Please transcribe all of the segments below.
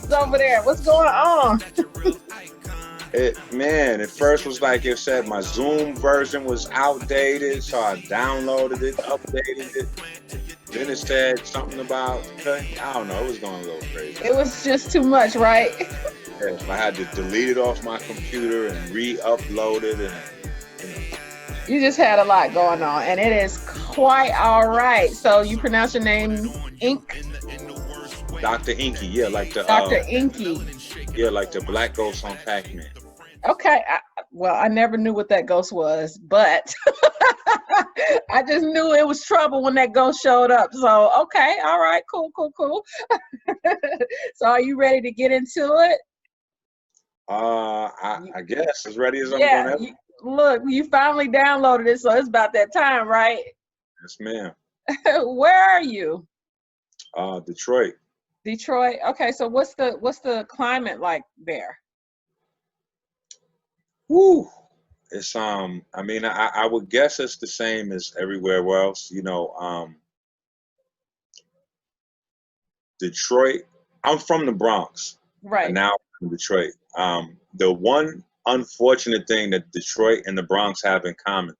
mess over there. What's going on? Man, at first was like it said my Zoom version was outdated, so I downloaded it, updated it. Then it said something about, I don't know, it was going a little crazy. It was just too much, right? Yeah, I had to delete it off my computer and re-upload it, and you know, You just had a lot going on, and it is quite all right. So you pronounce your name Ink, Dr. Inky, yeah, Dr. Inky. like the black ghost on Pac-Man. Okay. Well, I never knew what that ghost was, but I just knew it was trouble when that ghost showed up. So, okay. All right. Cool, cool, cool. So, are you ready to get into it? I guess as ready as I'm Yeah. gonna. Look, you finally downloaded it, so it's about that time, right? Yes, ma'am. Where are you? Detroit. Detroit. Okay. So, what's the climate like there? Woo. It's I mean I would guess it's the same as everywhere else. Detroit. I'm from the Bronx, and Right. now I'm in Detroit. The one unfortunate thing that Detroit and the Bronx have in common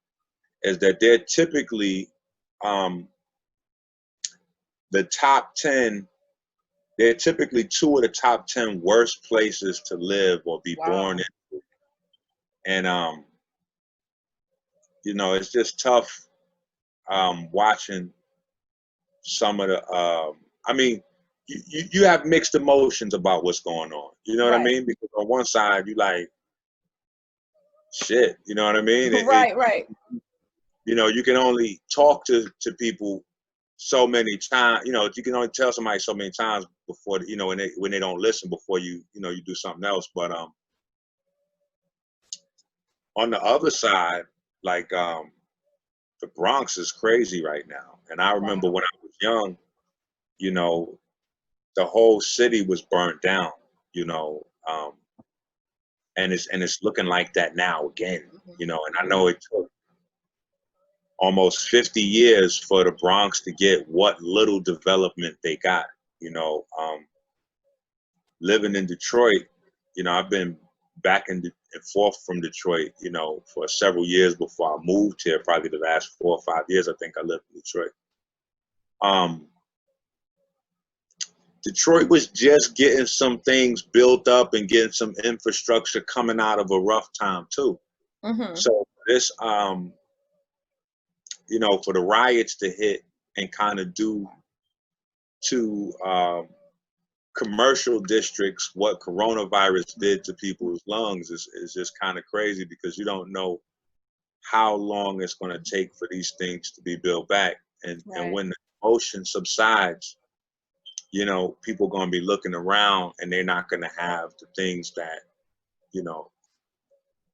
is that they're typically um, the top 10. They're typically two of the top 10 worst places to live or be born Wow. in. And it's just tough watching some of the. I mean, you have mixed emotions about what's going on. You know what I Right. mean? Because on one side, you like shit. You know what I mean? Right. Right. You can only talk to people so many times. You can only tell somebody so many times before when they don't listen before you do something else. But on the other side, like the Bronx is crazy right now. And I remember Wow. when I was young, you know, the whole city was burnt down. You know, and it's looking like that now again. And I know it took almost 50 years for the Bronx to get what little development they got. You know, living in Detroit, I've been back and forth from Detroit, for several years before I moved here. Probably the last 4 or 5 years, I think I lived in Detroit. Um, Detroit was just getting some things built up and getting some infrastructure coming out of a rough time too. Mm-hmm. So this, for the riots to hit and kind of do to commercial districts what coronavirus did to people's lungs is just kind of crazy because you don't know how long it's going to take for these things to be built back. And Right. when the emotion subsides, people are going to be looking around and they're not going to have the things that, you know,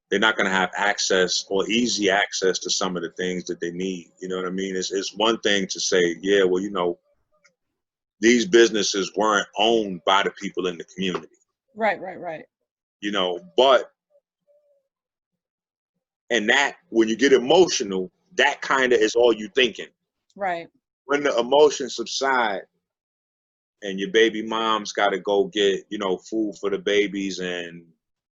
they're not going to have access or easy access to some of the things that they need. You know what I mean? It's one thing to say, yeah, well, these businesses weren't owned by the people in the community, Right. Right. Right. but and that when you get emotional, that kind of is all you thinking. Right. When the emotions subside and your baby mom's got to go get, food for the babies and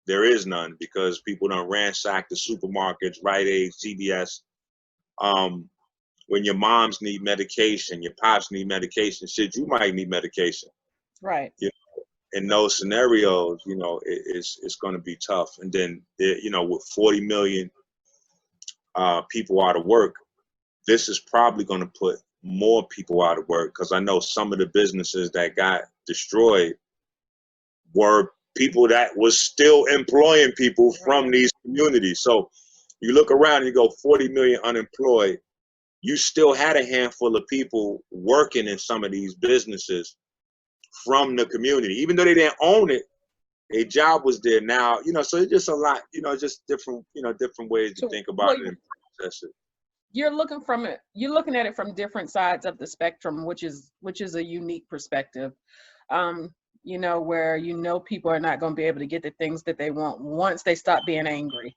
there is none because people don't ransack the supermarkets, Rite Aid, CVS. When your moms need medication, your pops need medication, shit, you might need medication. Right. You In those scenarios, it's going to be tough. And then, with 40 million people out of work, this is probably going to put more people out of work because I know some of the businesses that got destroyed were people that was still employing people from Right. these communities. So you look around and you go 40 million unemployed. You still had a handful of people working in some of these businesses from the community, even though they didn't own it. A job was there now, so it's just a lot, just different, different ways to So, think about well, it and process it. you're looking at it from different sides of the spectrum, which is a unique perspective. Where people are not going to be able to get the things that they want once they stop being angry.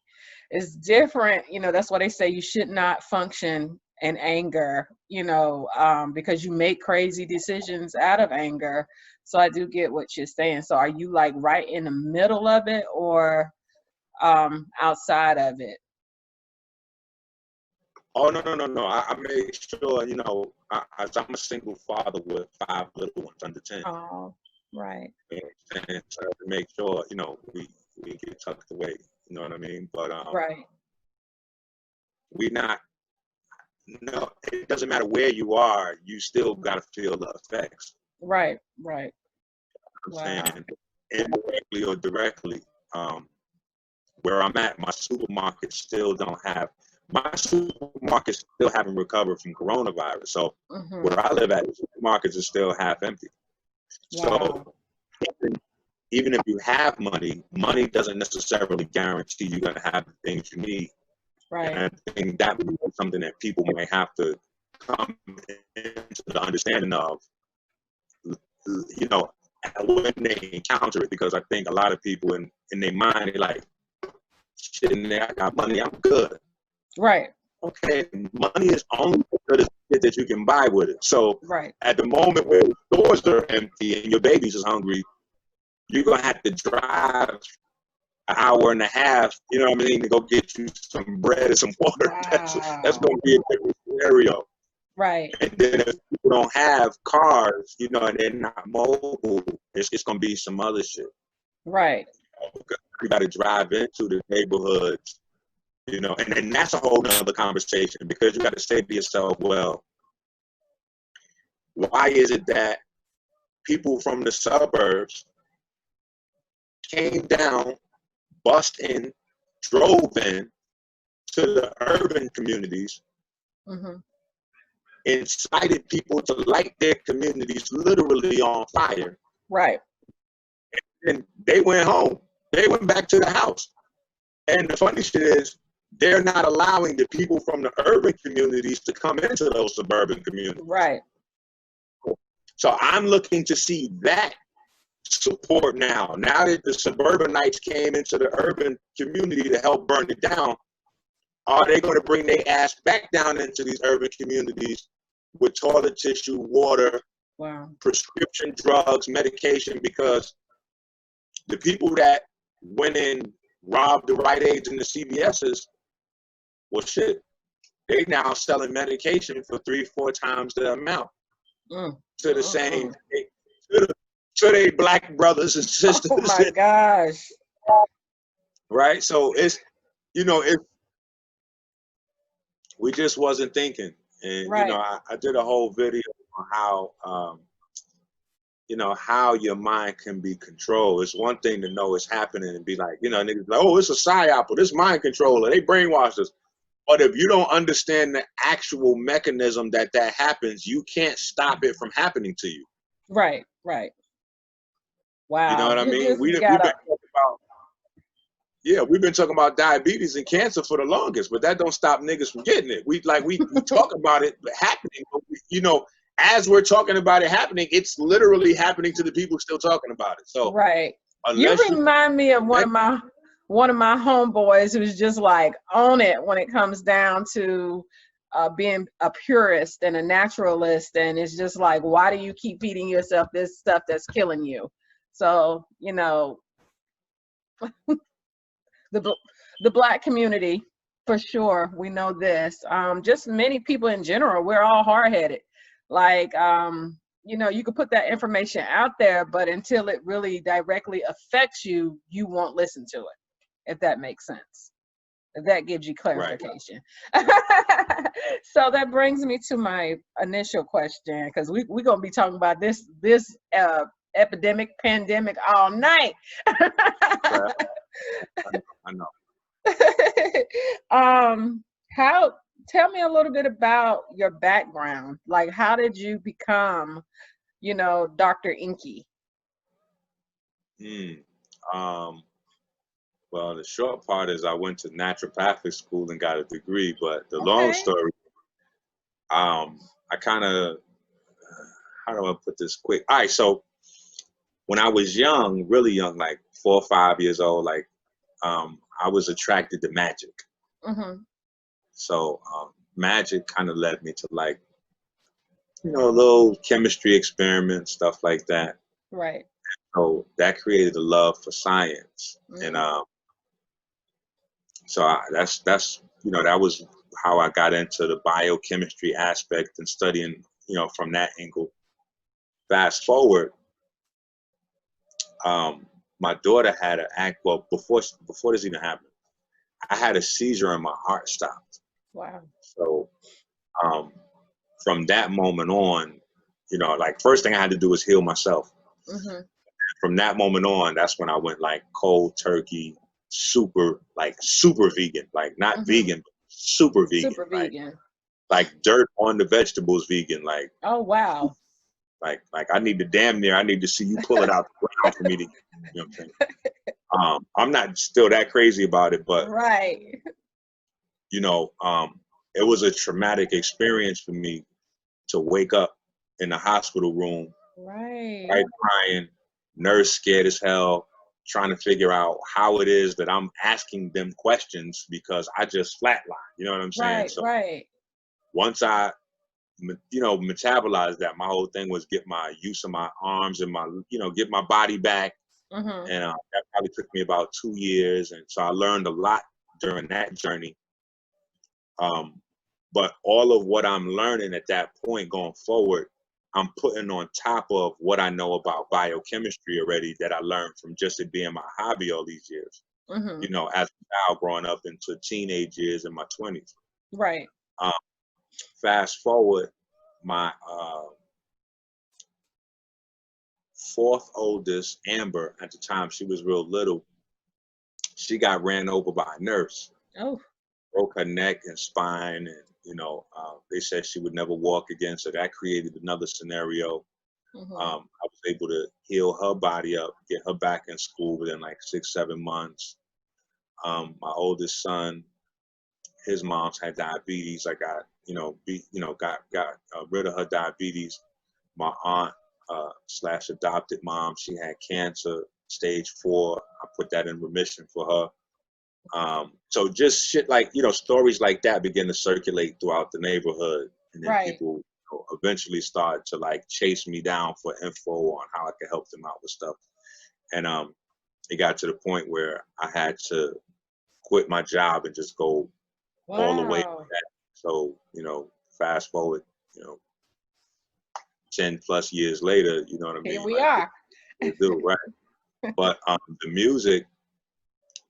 It's different. That's why they say you should not function and anger, because you make crazy decisions out of anger. So I do get what you're saying. So are you like right in the middle of it, or outside of it? Oh, no, no, no, no. I made sure, as I'm a single father with 5 little ones under 10. Oh, right. And so to make sure, we get tucked away. You know what I mean? But Right. we not. No, it doesn't matter where you are. You still got to feel the effects. Right. Right. I'm Wow. saying indirectly or directly. Where I'm at, my supermarkets still haven't recovered from coronavirus. So where I live at, the supermarkets are still half empty. Wow. So even if you have money doesn't necessarily guarantee you're going to have the things you need. Right. And I think that would be something that people may have to come into the understanding of, when they encounter it, because I think a lot of people in their mind, they're like, shit, I got money, I'm good. Right. Okay, money is only as good as shit that you can buy with it. So Right. at the moment where the stores are empty and your babies is hungry, you're going to have to drive an hour and a half, you know what I mean, to go get you some bread and some water. Wow. That's going to be a different scenario. Right. And then if people don't have cars, and they're not mobile, it's going to be some other shit. Right. You got to drive into the neighborhoods, and then that's a whole nother conversation, because you got to say to yourself, well, why is it that people from the suburbs came down, bust in, drove in to the urban communities, incited people to light their communities literally on fire? Right. And they went home. They went back to the house. And the funny shit is, they're not allowing the people from the urban communities to come into those suburban communities. Right. So I'm looking to see that support now. Now that the suburbanites came into the urban community to help burn it down, are they going to bring their ass back down into these urban communities with toilet tissue, water, wow, prescription drugs, medication? Because the people that went and robbed the Rite Aids and the CVS's, well, shit, they now selling medication for 3-4 times the amount to the same, to their black brothers and sisters. Oh my gosh. Right? So it's, we just wasn't thinking. And, right. I did a whole video on how, how your mind can be controlled. It's one thing to know it's happening and be like, niggas like, oh, it's a psyop, or this mind controller, they brainwashed us. But if you don't understand the actual mechanism that happens, you can't stop it from happening to you. Right, right. Wow. You know what I mean? We've been talking about diabetes and cancer for the longest, but that don't stop niggas from getting it. We talk about it happening, but as we're talking about it happening, it's literally happening to the people still talking about it. So right. You remind me of one of my homeboys who's just like on it when it comes down to being a purist and a naturalist, and it's just like, why do you keep feeding yourself this stuff that's killing you? So the Black community, for sure, we know this. Just many people in general, we're all hard-headed. Like, you could put that information out there, but until it really directly affects you, you won't listen to it, if that makes sense. If that gives you clarification. Right. So that brings me to my initial question, because we're going to be talking about this pandemic all night. I know. Tell me a little bit about your background. Like, how did you become, Dr. ENQI? Well, the short part is I went to naturopathic school and got a degree, but the long story, I kind of, how do I put this quick? All right, so when I was young, really young, like 4 or 5 years old, like I was attracted to magic. So magic kind of led me to like, you know, little chemistry experiments, stuff like that. Right. So that created a love for science, and so that's you know, that was how I got into the biochemistry aspect and studying, you know, from that angle. Fast forward, my daughter had an act. Well, before this even happened, I had a seizure and my heart stopped. Wow. So um, from that moment on, you know, like first thing I had to do was heal myself. From that moment on, that's when I went like cold turkey, super vegan, like not vegan, but super vegan, Super vegan. like dirt on the vegetables vegan, Oh, wow. like I need to damn near I need to see you pull it out the ground for me to, you know what I'm saying? I'm not still that crazy about it, but Right. you know, it was a traumatic experience for me to wake up in the hospital room, Right. right, crying, nurse scared as hell, trying to figure out how it is that I'm asking them questions because I just flatlined. You know what I'm saying? Right. So Right. once I, you know, metabolized that, my whole thing was get my use of my arms and my, you know, get my body back. And that probably took me about 2 years. And so I learned a lot during that journey. But all of what I'm learning at that point going forward, I'm putting on top of what I know about biochemistry already that I learned from just it being my hobby all these years. You know, as a child growing up into teenage years in my 20s. Right. Um, Fast forward, my fourth oldest, Amber, at the time she was real little, she got ran over by a nurse. Oh. Broke her neck and spine, and you know, they said she would never walk again. So that created another scenario. I was able to heal her body up, get her back in school within like 6, 7 months. My oldest son, his mom's had diabetes. I got, you know, got rid of her diabetes. My aunt slash adopted mom, she had cancer, stage 4. I put that in remission for her. So just shit like, you know, stories like that begin to circulate throughout the neighborhood, and then Right. people, you know, eventually start to like chase me down for info on how I could help them out with stuff. And it got to the point where I had to quit my job and just go all the way with Wow. that. So, you know, fast forward, you know, 10 plus years later, you know what I Here mean? we Like are. we do, right? But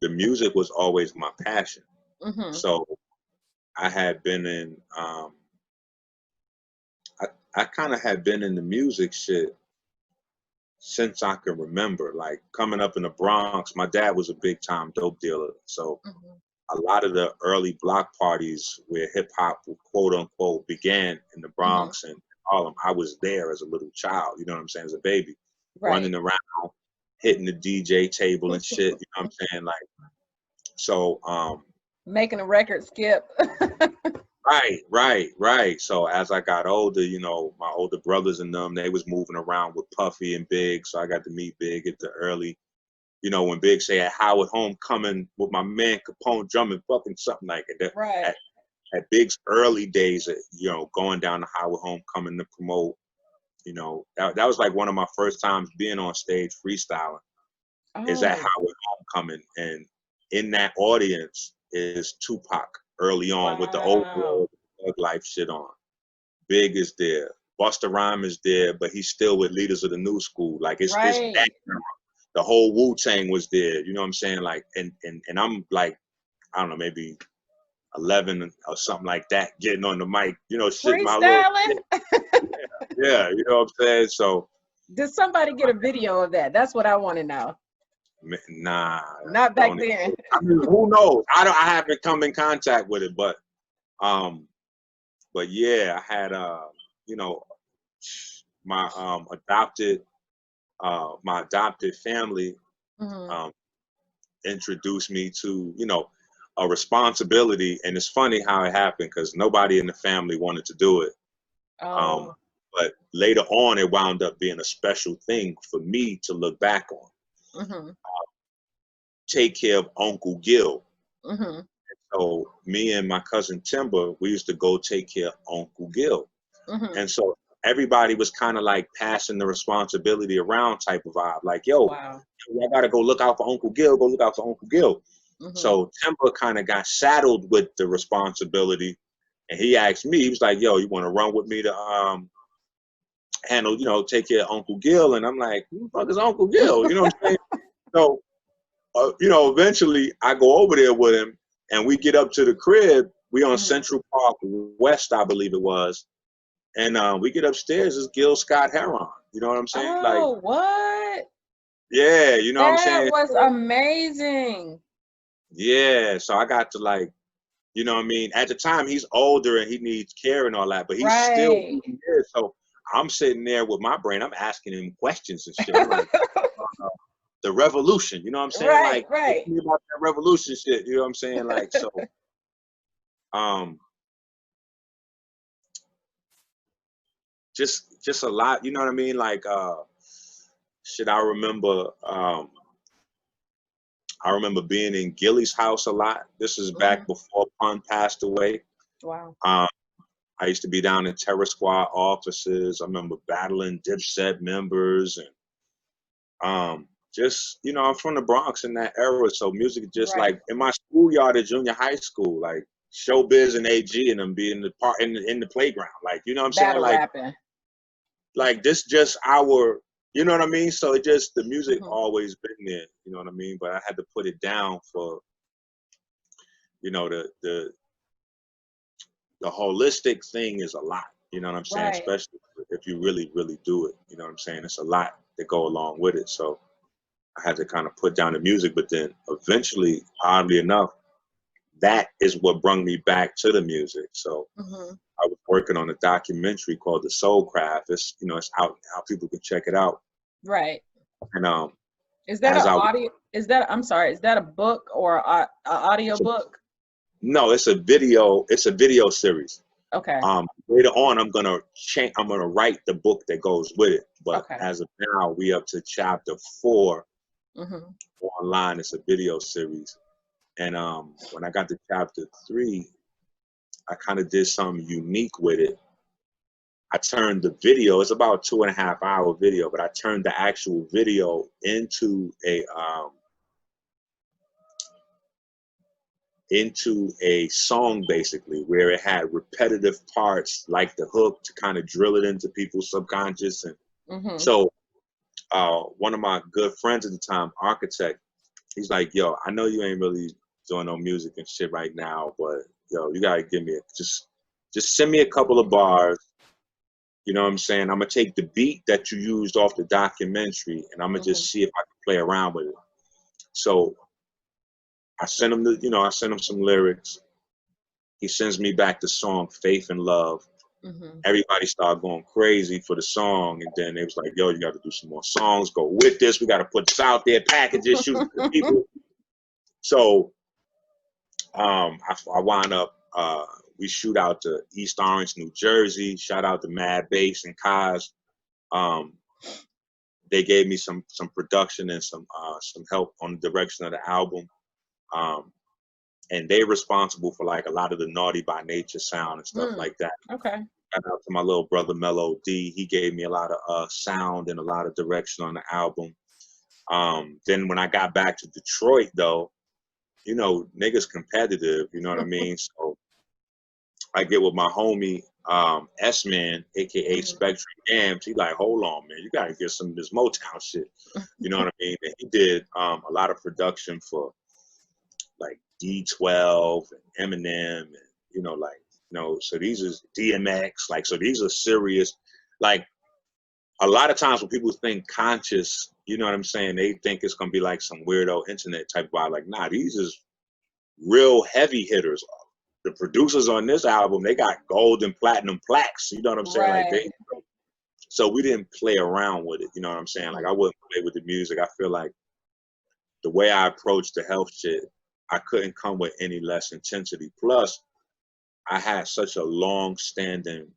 the music was always my passion. So I had been in I kind of had been in the music shit since I can remember. Like coming up in the Bronx, my dad was a big time dope dealer. So a lot of the early block parties where hip hop, quote unquote, began in the Bronx and Harlem, I was there as a little child, you know what I'm saying, as a baby, Right. running around, hitting the DJ table and shit, you know what I'm saying? Like, so, Making a record skip. right. So as I got older, you know, my older brothers and them, they was moving around with Puffy and Big. So I got to meet Big at the early, you know, when Big say at Howard Homecoming with my man Capone drumming fucking something like it. Right. At Big's early days, you know, going down to Howard Homecoming to promote, you know, that was like one of my first times being on stage freestyling is at Oh. Howard Homecoming. And in that audience is Tupac early on with the old Wow. world Thug Life shit on. Big is there. Busta Rhymes is there, but he's still with Leaders of the New School. Like it's that Right. era. The whole Wu-Tang was there. You know what I'm saying? Like and I'm like, I don't know, maybe 11 or something like that, getting on the mic, you know, shit my little Freestyling. yeah, you know what I'm saying? So Did somebody get a video of that? That's what I want to know. nah, Not back don't then. I mean, who knows? I haven't come in contact with it, but yeah, I had you know, my adopted family um introduced me to, you know, a responsibility. And it's funny how it happened because nobody in the family wanted to do it. Um, Oh. but later on, it wound up being a special thing for me to look back on. Take care of Uncle Gil. So me and my cousin Timber, we used to go take care of Uncle Gil. Mm-hmm. And so everybody was kind of like passing the responsibility around type of vibe. Like, yo, Wow. I gotta go look out for Uncle Gil, go look out for Uncle Gil. Mm-hmm. So Timber kind of got saddled with the responsibility. And he asked me, he was like, yo, you want to run with me to handle, take care of Uncle Gil? And I'm like, who the fuck is Uncle Gil? You know what I'm saying? So, eventually I go over there with him and we get up to the crib. We on Central Park West, I believe it was. And we get upstairs, it's Gil Scott Heron. You know what I'm saying? Like, Oh, what? yeah, you know what I'm That saying? was amazing. Yeah, so I got to like, you know what I mean? At the time, he's older and he needs care and all that, but he's still Right. here. So I'm sitting there with my brain. I'm asking him questions and shit. I'm like, the revolution, you know what I'm saying? Right, Like, right. talk to me about that revolution shit, you know what I'm saying? Like, so, just a lot, you know what I mean? Like, shit, I remember being in Gilly's house a lot. This is back before Pun passed away. Wow. I used to be down in Terror Squad offices. I remember battling Dipset members and just, I'm from the Bronx in that era. So music just like in my schoolyard at junior high school, like Showbiz and AG and them being in the playground. Like, you know what I'm saying? Battle rapping. Like this just our, you know what I mean? So it just, the music always been there, you know what I mean? But I had to put it down for, the holistic thing is a lot, you know what I'm saying? Right. Especially if you really, really do it, you know what I'm saying? It's a lot that go along with it. So I had to kind of put down the music, but then eventually, oddly enough, that is what brought me back to the music. So I was working on a documentary called The Soul Craft. It's, it's out now, people can check it out. Right. And is that I'm sorry, is that a book or a audio book? No, it's a video series. Okay. Later on I'm gonna write the book that goes with it. But as of now, we up to chapter 4 online. It's a video series. And when I got to chapter 3, I kind of did something unique with it. I turned the video, it's about 2.5-hour video, but I turned the actual video into a song, basically, where it had repetitive parts like the hook to kind of drill it into people's subconscious. And so one of my good friends at the time, architect, he's like, yo, I know you ain't really doing no music and shit right now, but yo, you gotta give me just send me a couple of bars. You know what I'm saying? I'm gonna take the beat that you used off the documentary and I'm gonna just see if I can play around with it. So I sent him some lyrics. He sends me back the song Faith and Love. Everybody started going crazy for the song, and then they was like, yo, you got to do some more songs, go with this, we got to put this out there, package it, shoot it to people. So I wound up, we shoot out to East Orange, New Jersey. Shout out to Mad Bass and Kaz. They gave me some production and some help on the direction of the album. And they're responsible for like a lot of the Naughty by Nature sound and stuff like that. Okay. Shout out to my little brother Mello D. He gave me a lot of sound and a lot of direction on the album. Then when I got back to Detroit, though, niggas competitive, you know what I mean? So I get with my homie S-Man, aka Spectrum Gams. He like, hold on, man, you gotta get some of this Motown shit. You know what I mean? And he did a lot of production for like D12 and Eminem, and so these is DMX, like, so these are serious, like, a lot of times when people think conscious, you know what I'm saying, they think it's gonna be like some weirdo internet type vibe. Like, nah, these is real heavy hitters. The producers on this album, they got gold and platinum plaques, you know what I'm saying? Like, so we didn't play around with it, you know what I'm saying? Like, I wouldn't play with the music. I feel like the way I approached the health shit, I couldn't come with any less intensity. Plus, I had such a long-standing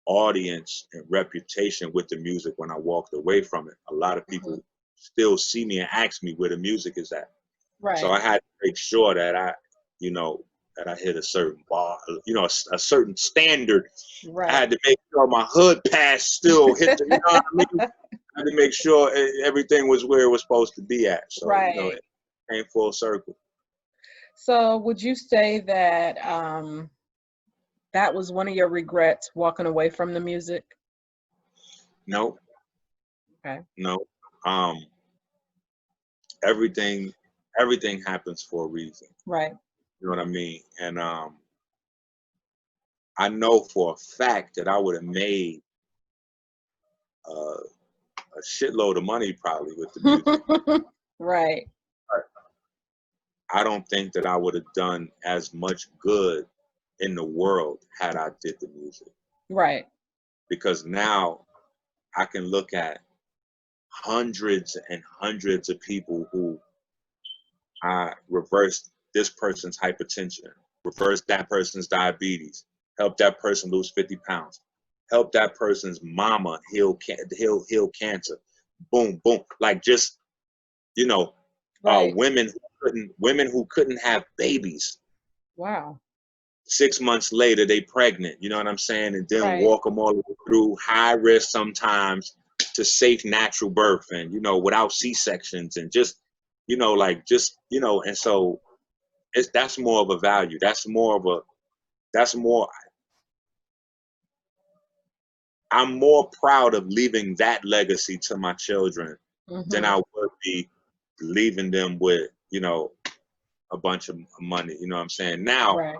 audience and reputation with the music when I walked away from it. A lot of people still see me and ask me where the music is at. Right. So I had to make sure that you know, that I hit a certain bar, you know, a certain standard. Right. I had to make sure my hood pass still hit the, you know what I mean? I had to make sure everything was where it was supposed to be at. So, Right. you know, it came full circle. So would you say that that was one of your regrets, walking away from the music? No, Okay. no. Um, everything happens for a reason. Right. You know what I mean? And I know for a fact that I would have made a shitload of money probably with the music. Right. But I don't think that I would have done as much good in the world had I did the music. Right. Because now I can look at hundreds and hundreds of people who I reversed this person's hypertension, reversed that person's diabetes, helped that person lose 50 pounds, helped that person's mama heal cancer. Boom, boom. Like just, you know, Right. women who couldn't have babies. Wow. 6 months later, they pregnant. You know what I'm saying? And then Right. walk them all the way through high risk sometimes to safe natural birth, and you know, without C-sections, and just, you know, like just, you know, and so that's more of a value. That's more. I'm more proud of leaving that legacy to my children than I would be leaving them with, you know, a bunch of money. You know what I'm saying? Now, Right.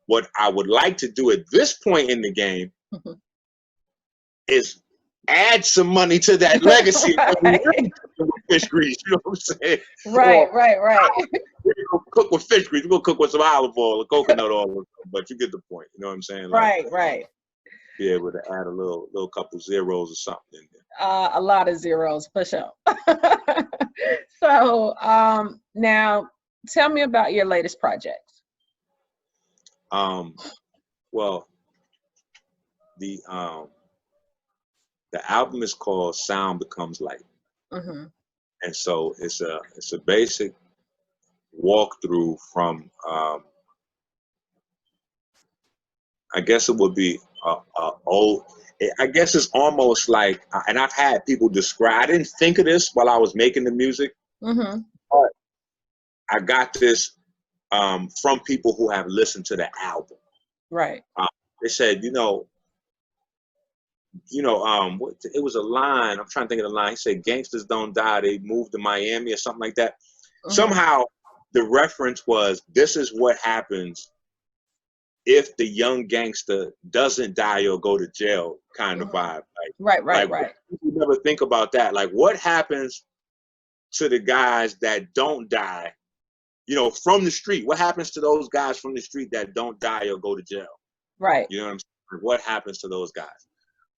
what I would like to do at this point in the game is add some money to that legacy. Right. With fish grease, you know what I'm saying? Right. Or Right. Right. we're gonna cook with fish grease. We're gonna cook with some olive oil or coconut oil, but you get the point. You know what I'm saying? Like, Right. Right. be able to add a little couple zeros or something in there. A lot of zeros for sure. So now tell me about your latest projects. Well, the album is called Sound Becomes Light, and so it's a basic walkthrough from I guess it would be old. I guess it's almost like, and I've had people describe. I didn't think of this while I was making the music, but I got this from people who have listened to the album. Right. They said, it was a line. I'm trying to think of the line. He said, "Gangsters don't die; they move to Miami," or something like that. Somehow, the reference was, "This is what happens if the young gangster doesn't die or go to jail," kind of vibe. Like, you never think about that. Like, what happens to the guys that don't die, you know, from the street? What happens to those guys from the street that don't die or go to jail? Right. You know what I'm saying? What happens to those guys?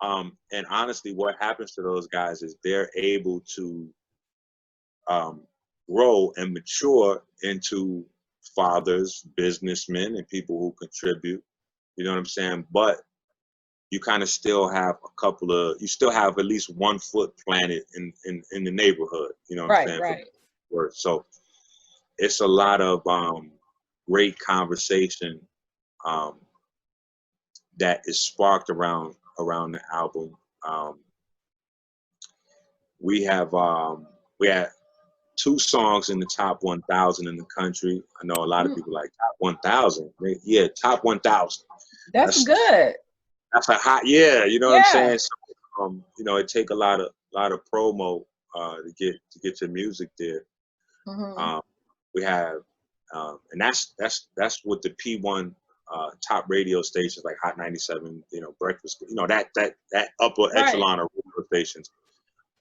And honestly, what happens to those guys is they're able to grow and mature into fathers, businessmen, and people who contribute. You know what I'm saying? But you kind of still have you still have at least 1 foot planted in the neighborhood. You know what I'm saying? Right. So it's a lot of great conversation that is sparked around the album. We had 2 songs in the top 1,000 in the country. I know a lot of people like top 1,000. Yeah, top 1,000. That's good. That's a hot, yeah. You know what I'm saying? So, you know, it take a lot of promo to get your music there. We have, and that's with the P1 top radio stations like Hot 97, you know, Breakfast, you know, that upper echelon of radio stations.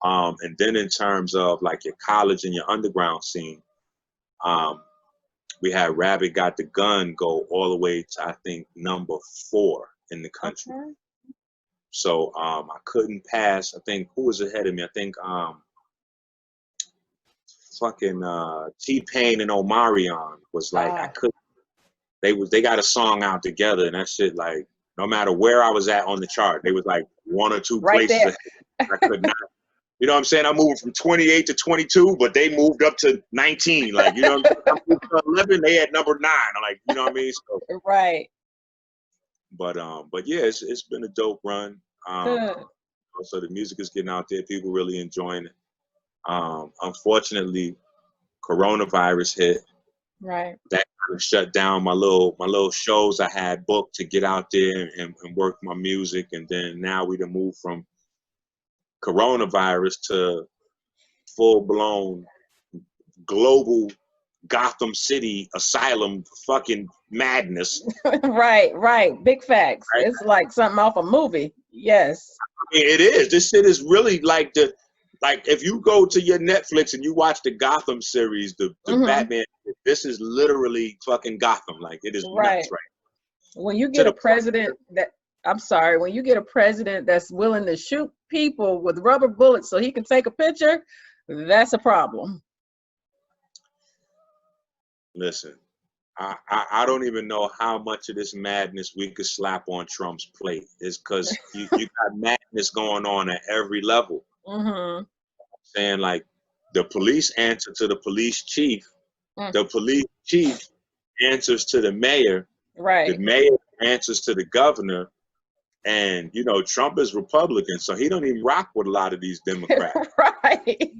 And then in terms of like your college and your underground scene, we had Rabbit Got the Gun go all the way to, I think, number 4 in the country. So I couldn't pass. I think, who was ahead of me? I think fucking T-Pain and Omarion was like, I couldn't. They got a song out together, and that shit, like, no matter where I was at on the chart, they was like 1 or 2 places ahead. I could not. You know what I'm saying? I'm moving from 28 to 22, but they moved up to 19. Like, you know what I'm saying? I moved to 11, they had number 9. I'm like, you know what I mean? So, right. but yeah, it's been a dope run. Good. So the music is getting out there. People really enjoying it. Unfortunately, coronavirus hit. Right. That kind of shut down my little shows I had booked to get out there and work my music. And then now we done moved from coronavirus to full-blown global Gotham City asylum fucking madness. Right. Big facts. Right? It's like something off a movie. Yes. I mean, it is. This shit is really like if you go to your Netflix and you watch the Gotham series, the Batman, this is literally fucking Gotham. Like, it is nuts, right? When you get a president when you get a president that's willing to shoot people with rubber bullets so he can take a picture, that's a problem. Listen, I don't even know how much of this madness we could slap on Trump's plate. It's because you got madness going on at every level. Saying like the police answer to the police chief, the police chief answers to the mayor, the mayor answers to the governor, and you know Trump is Republican, so he don't even rock with a lot of these Democrats. Right.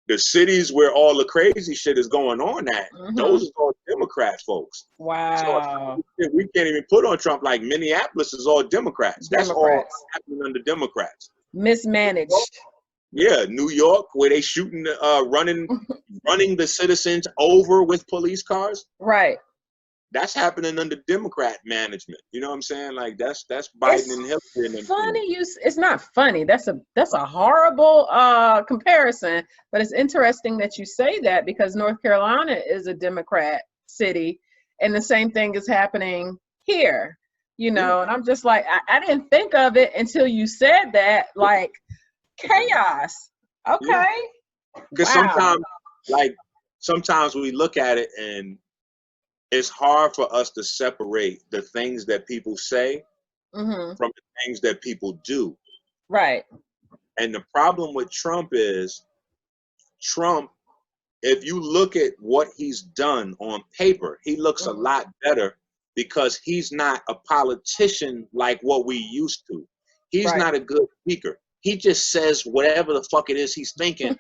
The cities where all the crazy shit is going on at, those are all Democrat folks. Wow. So we can't even put on Trump. Like Minneapolis is all Democrats. That's all happening under Democrats. Mismanaged. Yeah, New York, where they shooting, running the citizens over with police cars. Right. That's happening under Democrat management. You know what I'm saying? Like that's Biden and Hillary. Funny, it's not funny. That's a horrible comparison. But it's interesting that you say that because North Carolina is a Democrat city, and the same thing is happening here. You know, and I'm just like, I didn't think of it until you said that. Like chaos. Okay. Because sometimes we look at it and it's hard for us to separate the things that people say from the things that people do. Right. And the problem with Trump is if you look at what he's done on paper, he looks a lot better because he's not a politician like what we used to. He's not a good speaker. He just says whatever the fuck it is he's thinking.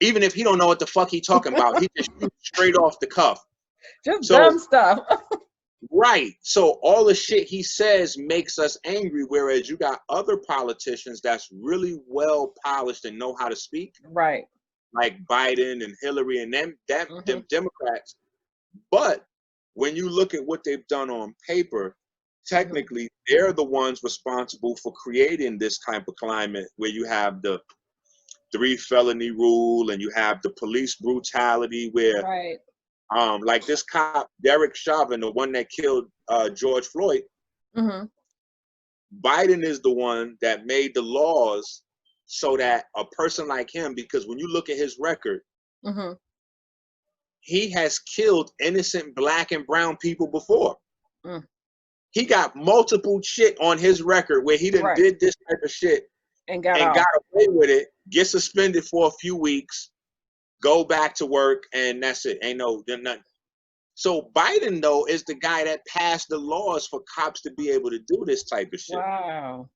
Even if he don't know what the fuck he's talking about, he just shoots straight off the cuff. Just dumb stuff. Right. So all the shit he says makes us angry, whereas you got other politicians that's really well polished and know how to speak. Right. Like Biden and Hillary and them Democrats. But when you look at what they've done on paper, technically they're the ones responsible for creating this type of climate where you have the 3 felony rule and you have the police brutality where like this cop, Derek Chauvin, the one that killed George Floyd, Biden is the one that made the laws so that a person like him, because when you look at his record, he has killed innocent black and brown people before. He got multiple shit on his record where he done did this type of shit and got away with it, get suspended for a few weeks, go back to work, and that's it. Ain't nothing. So Biden, though, is the guy that passed the laws for cops to be able to do this type of shit. Wow.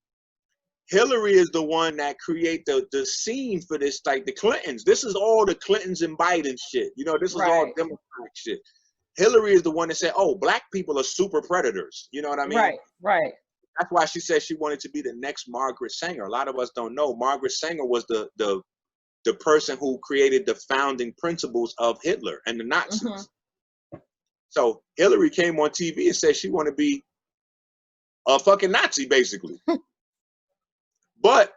Hillary is the one that create the scene for this, like the Clintons. This is all the Clintons and Biden shit. You know, this is all Democratic shit. Hillary is the one that said, "Oh, black people are super predators." You know what I mean? Right. That's why she said she wanted to be the next Margaret Sanger. A lot of us don't know Margaret Sanger was the person who created the founding principles of Hitler and the Nazis. So Hillary came on TV and said she wanted to be a fucking Nazi, basically. But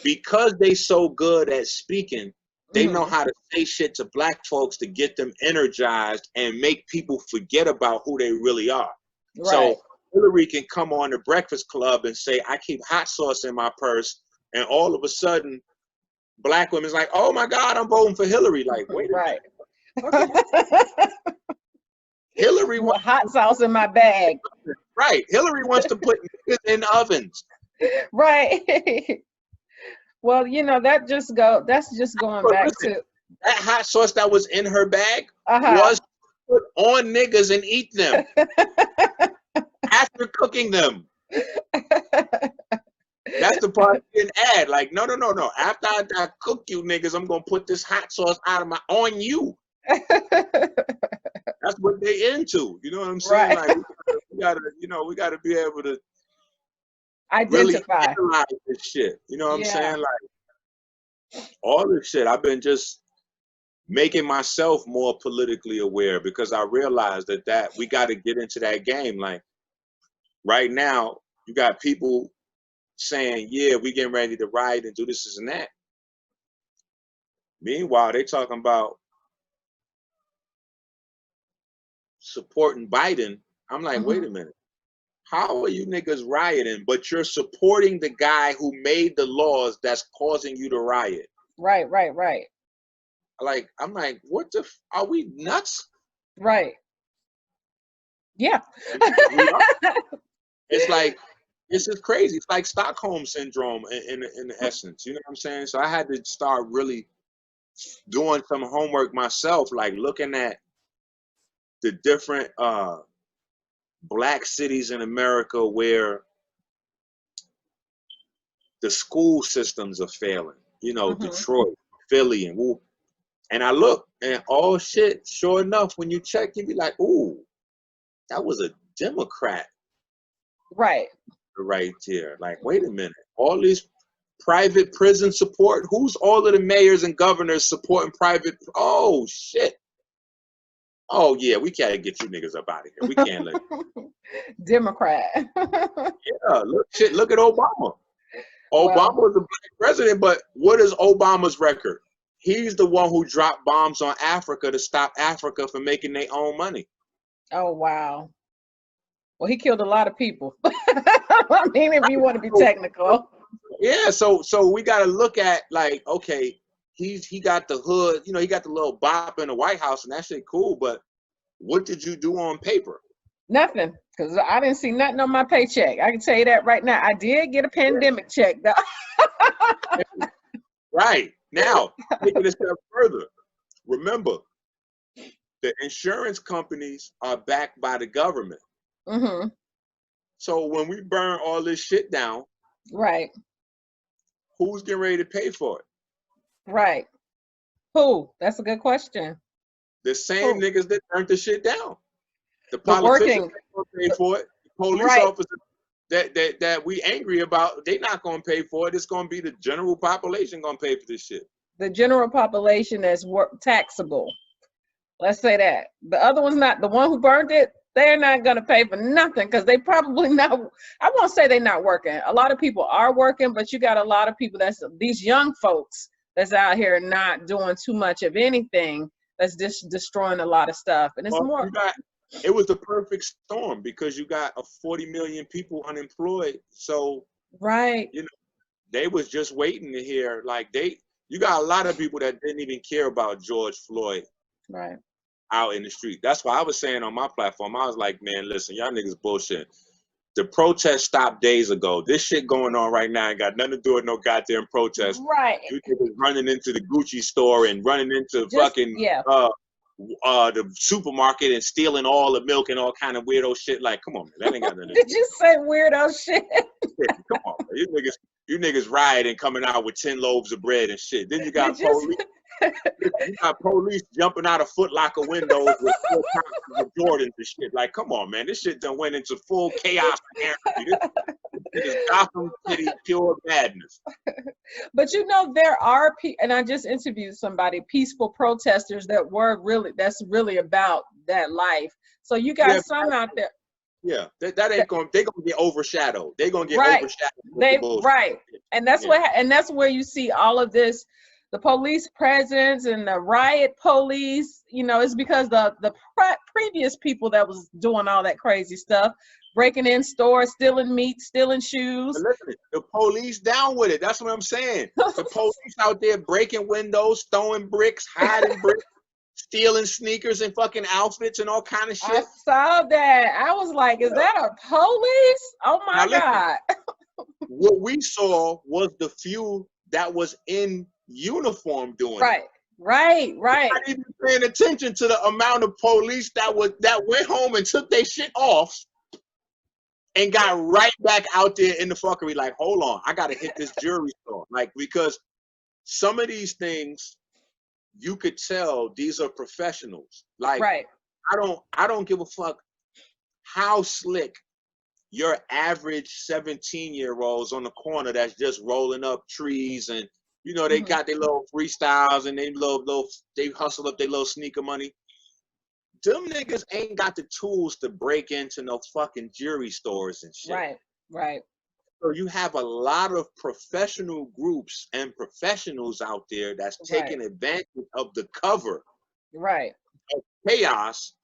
because they so good at speaking, they know how to say shit to black folks to get them energized and make people forget about who they really are. So Hillary can come on the Breakfast Club and say, "I keep hot sauce in my purse," and all of a sudden, black women's like, "Oh my God, I'm voting for Hillary." Like, wait a minute. Hillary wants hot sauce in my bag. Right. Hillary wants to put niggas in ovens. Right. Well, that's just going But back listen, to that hot sauce that was in her bag uh-huh. was put on niggas and eat them after cooking them. That's the part you didn't add. Like, no, no, no, no. After I cook you niggas, I'm gonna put this hot sauce out of my on you. That's what they into. You know what I'm saying? Right. Like, we gotta be able to really Identify. analyze this shit. You know what I'm Yeah. saying? Like, all this shit. I've been just making myself more politically aware because I realized that we got to get into that game. Like, right now, you got people saying, "Yeah, we getting ready to riot and do this and that." Meanwhile, they talking about supporting Biden. I'm like, wait a Hmm. minute. How are you niggas rioting, but you're supporting the guy who made the laws that's causing you to riot? Right, right, right. Like, I'm like, what the? Are we nuts? Right. Yeah. We are. It's like, this is crazy. It's like Stockholm syndrome in essence. You know what I'm saying? So I had to start really doing some homework myself, like looking at the different black cities in America where the school systems are failing. You know, Hmm. Detroit, Philly, and woo. And I look, and all shit. Sure enough, when you check, you be like, "Ooh, that was a Democrat Right. right there." Like, wait a minute, all these private prison support. Who's all of the mayors and governors supporting private? Oh shit. Oh yeah, we can't get you niggas up out of here. We can't let. Democrat. Yeah, look, shit. Look at Obama. Obama Well, was a black president, but what is Obama's record? He's the one who dropped bombs on Africa to stop Africa from making their own money. oh wow. Well, he killed a lot of people. I mean, if you want to be So, technical. yeah, so we got to look at, like, okay, he got the hood, he got the little bop in the White House and that shit cool, but what did you do on paper? Nothing, because I didn't see nothing on my paycheck. I can tell you that right now. I did get a pandemic check, though. Right now, take it a step further. Remember, the insurance companies are backed by the government. Hmm. So when we burn all this shit down, Right, who's getting ready to pay for it? right. Who? That's a good question. The same Who? niggas that burnt the shit down. The The politicians working, ain't gonna pay for it. The police right. officers that we angry about, they not gonna pay for it. It's gonna be the general population gonna pay for this shit. The general population that's taxable. Let's say that. The other one's not. The one who burned it, they're not going to pay for nothing because they probably not. I won't say they're not working. A lot of people are working, but you got a lot of people that's these young folks that's out here not doing too much of anything. That's just destroying a lot of stuff. And it's Well, more it was the perfect storm because you got a 40 million people unemployed. So, right. you know, they was just waiting to hear, like, you got a lot of people that didn't even care about George Floyd Right. out in the street. That's why I was saying on my platform, I was like, man, listen, y'all niggas bullshit. The protest stopped days ago. This shit going on right now ain't got nothing to do with no goddamn protest. Right. You niggas running into the Gucci store and running into Just fucking yeah. the supermarket and stealing all the milk and all kind of weirdo shit. Like, come on, man, that ain't got nothing to Did do you say weirdo shit? with it. Come on, man. You niggas rioting coming out with 10 loaves of bread and shit. Then you Did got you? police. You got police jumping out of Foot Locker windows with 4 pounds of Jordans and shit. Like, come on, man. This shit done went into full chaos and anarchy. This is Gotham City pure madness. But there are and I just interviewed somebody, peaceful protesters that's really about that life. So you got Yeah, some out there yeah. That ain't going. They gonna get overshadowed. They gonna get right. overshadowed with the They bullshit. right. And that's Yeah. where you see all of this, the police presence and the riot police, it's because the previous people that was doing all that crazy stuff, breaking in stores, stealing meat, stealing shoes. And listen, the police down with it. That's what I'm saying. The police out there breaking windows, throwing bricks, hiding bricks, stealing sneakers and fucking outfits and all kind of I shit. saw that. I was like, is that a police? Oh Now my listen, God. what we saw was the few that was in uniform doing Right. it. Right. Right. Not even paying attention to the amount of police that went home and took their shit off and got right back out there in the fuckery. Like, hold on, I gotta hit this jewelry store. Like, because some of these things you could tell these are professionals. Like, Right. I don't give a fuck how slick your average 17-year-olds on the corner that's just rolling up trees and they got their little freestyles and they hustle up their little sneaker money. Them niggas ain't got the tools to break into no fucking jewelry stores and shit. Right. Right. So you have a lot of professional groups and professionals out there that's taking advantage of the cover Right. of chaos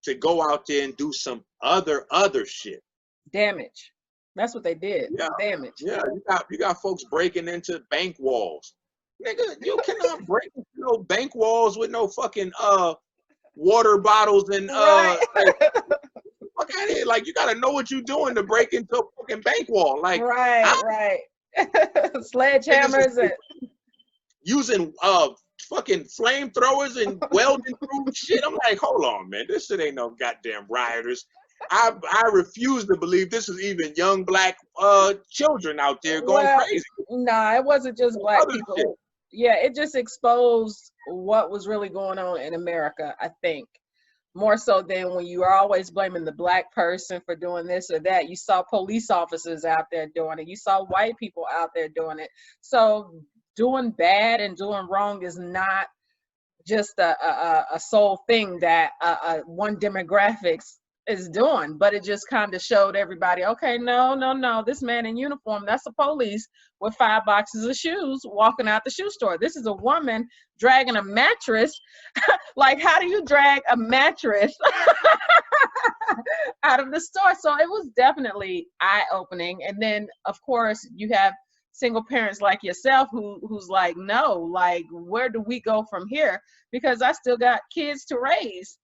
to go out there and do some other shit. Damage. That's what they did. Yeah. Damage. Yeah, you got folks breaking into bank walls. Nigga, you cannot break into no bank walls with no fucking water bottles and Right. like, fuck out of here. Like, you gotta know what you're doing to break into a fucking bank wall. Like, right. Sledgehammers and using fucking flamethrowers and welding through shit. I'm like, hold on, man, this shit ain't no goddamn rioters. I refuse to believe this is even young black children out there going crazy. Nah, it wasn't just black people. Shit. Yeah, it just exposed what was really going on in America, I think. More so than when you are always blaming the black person for doing this or that. You saw police officers out there doing it. You saw white people out there doing it. So doing bad and doing wrong is not just a sole thing that one demographics is doing, but it just kind of showed everybody, okay, no, this man in uniform, that's a police with 5 boxes of shoes walking out the shoe store. This is a woman dragging a mattress. Like, how do you drag a mattress out of the store? So it was definitely eye-opening. And then, of course, you have single parents like yourself who's like, no, like, where do we go from here? Because I still got kids to raise.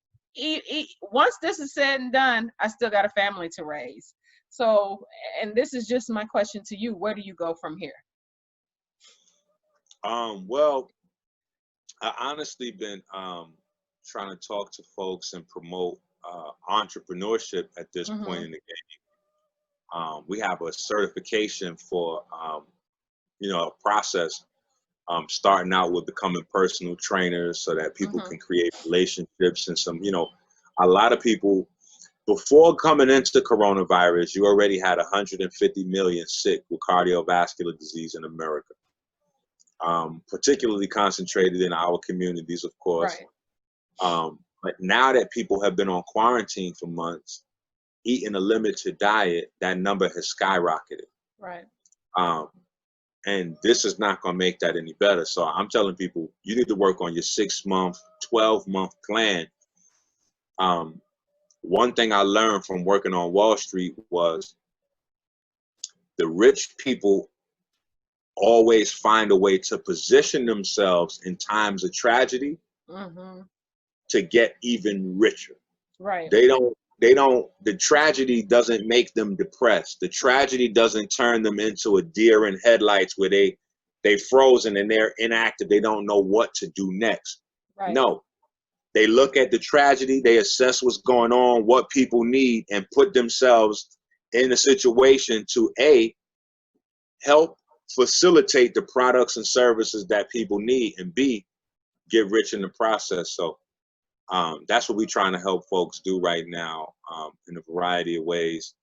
Once this is said and done, I still got a family to raise. So, and this is just my question to you: where do you go from here? Well, I honestly been trying to talk to folks and promote entrepreneurship at this point in the game. We have a certification for a process. Starting out with becoming personal trainers so that people can create relationships and a lot of people before coming into coronavirus, you already had 150 million sick with cardiovascular disease in America, particularly concentrated in our communities, of course. Right. But now that people have been on quarantine for months, eating a limited diet, that number has skyrocketed. Right. And this is not going to make that any better. So I'm telling people, you need to work on your 6-month, 12-month plan. One thing I learned from working on Wall Street was the rich people always find a way to position themselves in times of tragedy to get even richer. Right. The tragedy doesn't make them depressed. The tragedy doesn't turn them into a deer in headlights where they frozen and they're inactive. They don't know what to do next. Right. No, they look at the tragedy, they assess what's going on, what people need, and put themselves in a situation to help facilitate the products and services that people need, and B, get rich in the process. So that's what we're trying to help folks do right now in a variety of ways.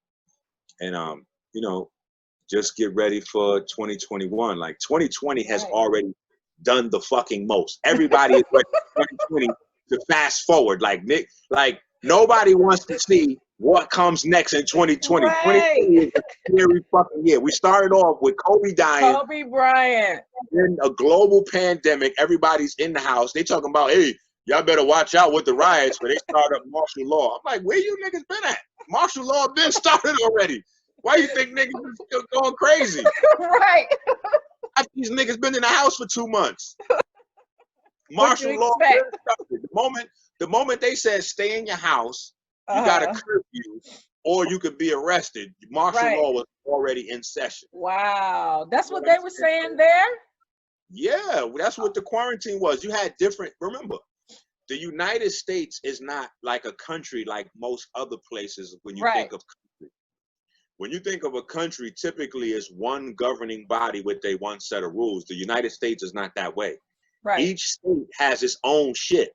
And, just get ready for 2021. Like 2020 has already done the fucking most. Everybody is ready for 2020 to fast forward. Like nobody wants to see what comes next in 2020. Right. 2020 is a scary fucking year. We started off with Kobe dying. Kobe Bryant. Then a global pandemic. Everybody's in the house. They talking about, hey, y'all better watch out with the riots, but they started up martial law. I'm like, where you niggas been at? Martial law been started already. Why you think niggas is still going crazy? Right. These niggas been in the house for 2 months. Martial law been started. The moment they said stay in your house, you got a curfew, or you could be arrested. Martial law was already in session. Wow. That's what they were saying there? Yeah, that's what the quarantine was. You had different, remember, the United States is not like a country like most other places when you Right. think of country. When you think of a country, typically it's one governing body with a one set of rules. The United States is not that way. Right. Each state has its own shit.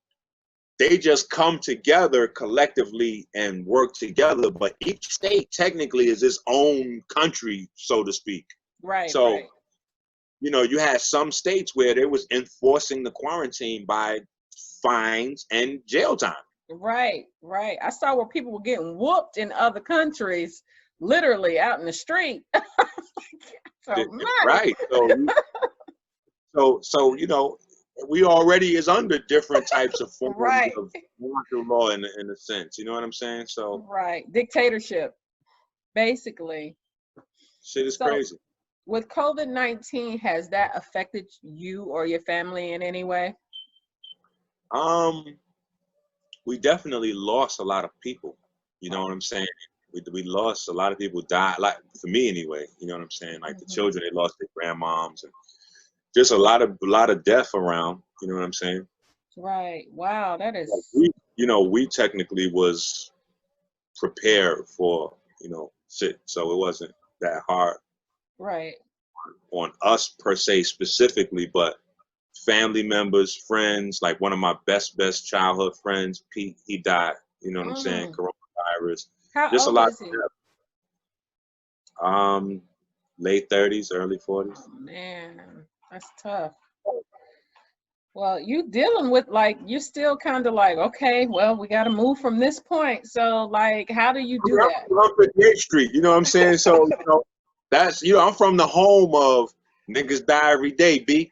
They just come together collectively and work together, but each state technically is its own country, so to speak. Right. So, Right. you had some states where they was enforcing the quarantine by fines and jail time. Right. Right. I saw where people were getting whooped in other countries, literally out in the street. So nice. Right. So we already is under different types of forms Right. of martial law in a sense. You know what I'm saying? So Right. Dictatorship, basically. shit is So crazy. with COVID-19, has that affected you or your family in any way? Um, we definitely lost a lot of people. You know what I'm saying? We lost a lot of people died. Like for me anyway. You know what I'm saying? Like the Mhm. children, they lost their grandmoms and just a lot of death around. You know what I'm saying? Right. Wow, that Like is we technically was prepared for shit, so it wasn't that hard right. on us per se specifically, but family members, friends, like one of my best childhood friends, Pete, he died. You know what I'm saying? Mm. Coronavirus. How Just a old lot is of he? death. Late 30s, early 40s. Oh man, that's tough. Well, you dealing with like you're still kind of like, okay, well, we got to move from this point. So like, how do you I mean, do that? I'm from 58th Street, you know what I'm saying? So, that's, I'm from the home of niggas die every day, B.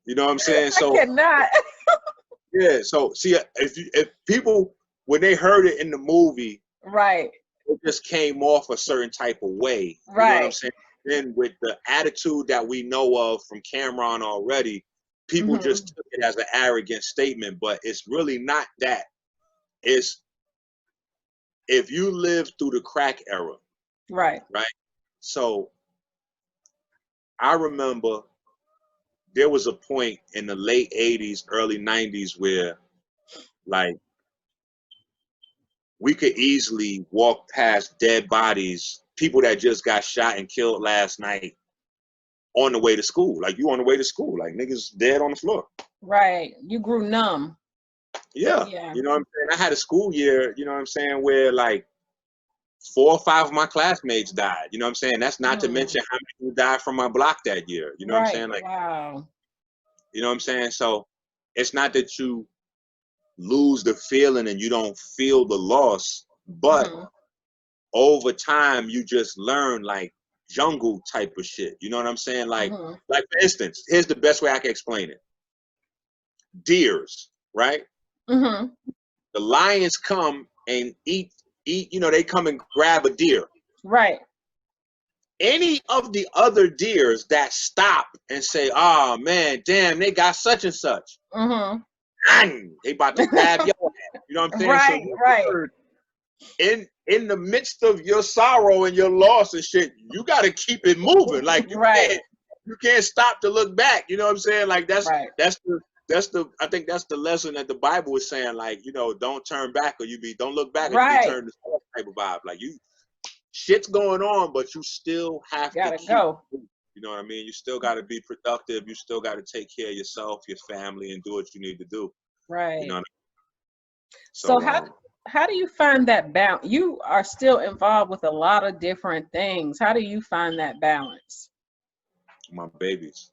You know what I'm saying? I So, cannot. yeah, so see, if people, when they heard it in the movie, Right. it just came off a certain type of way. You know what I'm Right. saying? Then with the attitude that we know of from Cameron already, people just Hmm. took it as an arrogant statement, but it's really not that. It's if you lived through the crack era, Right. right? So I remember there was a point in the late 80s, early 90s where like we could easily walk past dead bodies, people that just got shot and killed last night on the way to school. Like you on the way to school, like niggas dead on the floor. Right. You grew numb. Yeah. Yeah. You know what I'm saying? I had a school year, you know what I'm saying, where like 4 or 5 of my classmates died. You know what I'm saying? That's not to Mm. mention how many people died from my block that year. You know what I'm Right. saying? Like, Wow. you know what I'm saying? So it's not that you lose the feeling and you don't feel the loss, but Hmm. over time you just learn like jungle type of shit. You know what I'm saying? Hmm. Like for instance, here's the best way I can explain it. Deers, right? Hmm. The lions come and eat, they come and grab a deer. Right. Any of the other deers that stop and say, oh man, damn, they got such and such. Hmm. They about to grab your ass. You know what I'm saying? So Right. you Right. learn in the midst of your sorrow and your loss and shit, you gotta keep it moving. Like Right. you can't stop to look back. You know what I'm saying? Like Right. that's the I think that's the lesson that the Bible is saying. Like, don't turn back or don't look back or you be Right. turned to stone type of vibe. Like shit's going on, but you still have to Gotta keep go. moving. You know what I mean? You still got to be productive. You still got to take care of yourself, your family, and do what you need to do. You know Right. what I mean? So So, how do you find that balance? You are still involved with a lot of different things. How do you find that balance? my babies.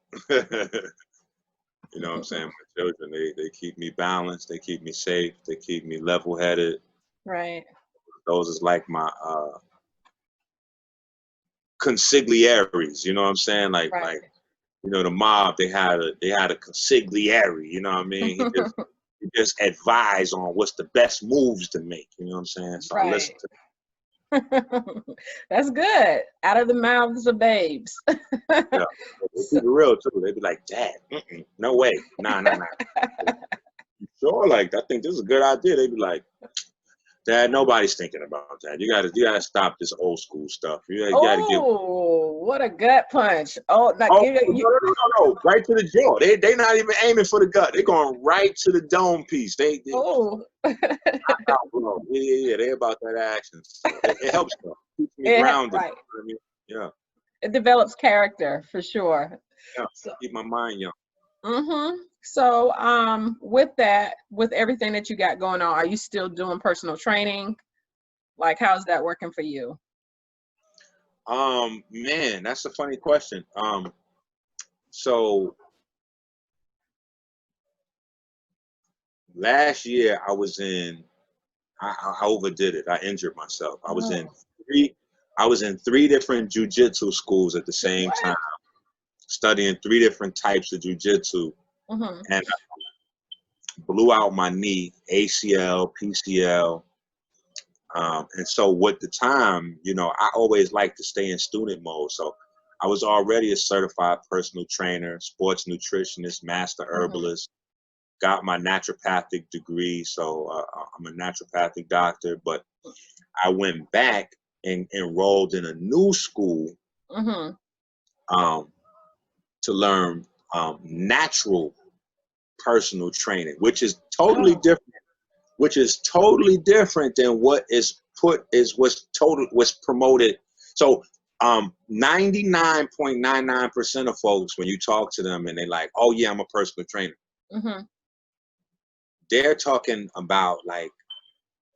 You know what I'm saying? My children, they keep me balanced. They keep me safe. They keep me level-headed. Right. Those is like my consigliaries. You know what I'm saying? Right. The mob. They had a consigliere. You know what I mean? He just advise on what's the best moves to make. You know what I'm saying? So I listen Right. to. That's good. Out of the mouths of babes. Yeah, they So, keep it real too. They be like, Dad, no way, nah. You sure? Like, I think this is a good idea. They be like, Dad, nobody's thinking about that. You gotta stop this old school stuff. You gotta get. Oh, what a gut punch. Oh, like Oh no! Right to the jaw. They not even aiming for the gut. They're going right to the dome piece. They oh. yeah. They about that action. So it helps them. Keeps me It, grounded. right. You know what I mean? Yeah. It develops character for sure. Yeah. So, Keep my mind young. so with that, with everything that you got going on, are you still doing personal training? Like, how's that working for you? Man, that's a funny question. So last year I overdid it. I injured myself. Oh, I was in three different jujitsu schools at the same what? time, studying three different types of jujitsu, Mm-hmm. and I blew out my knee, ACL, PCL. And so with the time, I always like to stay in student mode. So I was already a certified personal trainer, sports nutritionist, master Mm-hmm. herbalist, got my naturopathic degree. So I'm a naturopathic doctor, but I went back and enrolled in a new school Mm-hmm. um, to learn natural personal training, Oh, which is totally different than what's promoted. So 99.99% of folks, when you talk to them and they're like, oh yeah, I'm a personal trainer, mm-hmm. they're talking about like,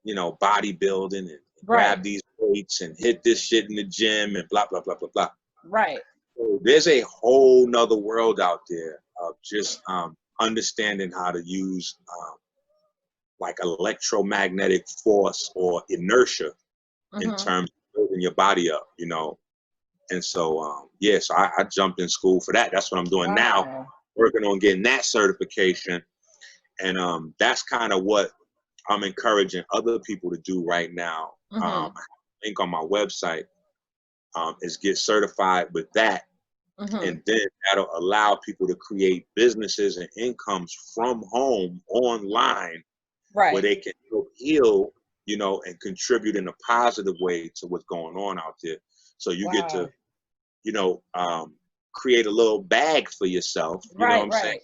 bodybuilding and Right, grab these weights and hit this shit in the gym and blah blah blah blah blah. right, So there's a whole nother world out there of just understanding how to use like electromagnetic force or inertia in mm-hmm. terms of building your body up, And so, so I jumped in school for that. That's what I'm doing now, Wow. working on getting that certification. And that's kind of what I'm encouraging other people to do right now. Mm-hmm. I think on my website is get certified with that. Mm-hmm. And then that'll allow people to create businesses and incomes from home online where Right. they can help heal, and contribute in a positive way to what's going on out there. So you get to, Wow. you know, um, create a little bag for yourself, you know what Right, I'm saying?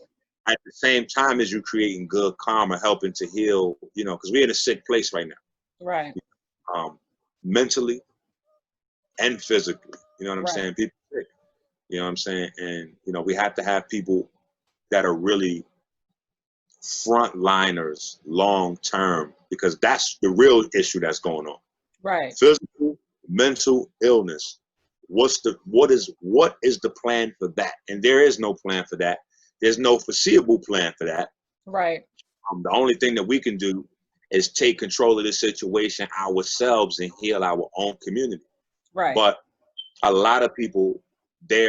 right, At the same time as you creating good karma, helping to heal, because we're in a sick place right now, right, mentally and physically. You know what I'm right, saying? People sick. You know what I'm saying? And we have to have people that are really frontliners long term because that's the real issue that's going on. right, Physical, mental illness. What is the plan for that? And there is no plan for that. There's no foreseeable plan for that. right, The only thing that we can do is take control of the situation ourselves and heal our own community. right, But a lot of people, they